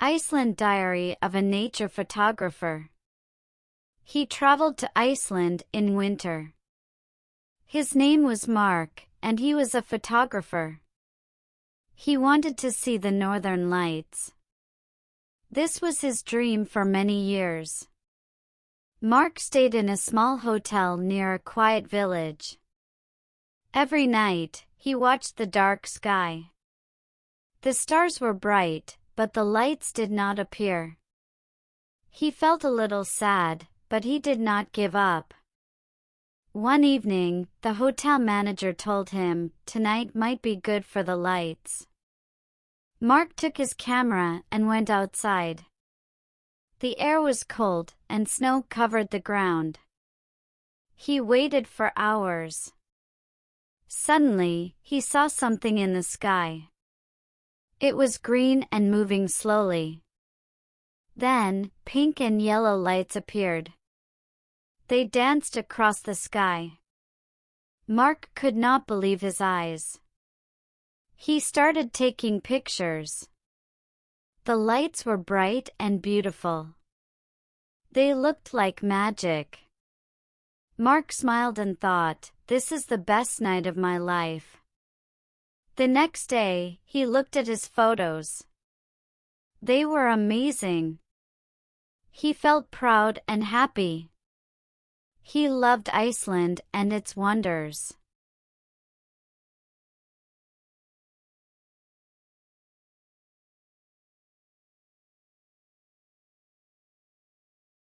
Iceland Diary of a Nature Photographer. He traveled to Iceland in winter. His name was Mark, and he was a photographer. He wanted to see the northern lights. This was his dream for many years. Mark stayed in a small hotel near a quiet village. Every night, he watched the dark sky. The stars were bright, but the lights did not appear. He felt a little sad, but he did not give up. One evening, the hotel manager told him tonight might be good for the lights. Mark took his camera and went outside. The air was cold, and snow covered the ground. He waited for hours. Suddenly, he saw something in the sky. It was green and moving slowly. Then, pink and yellow lights appeared. They danced across the sky. Mark could not believe his eyes. He started taking pictures. The lights were bright and beautiful. They looked like magic. Mark smiled and thought, "This is the best night of my life." The next day, he looked at his photos. They were amazing. He felt proud and happy. He loved Iceland and its wonders.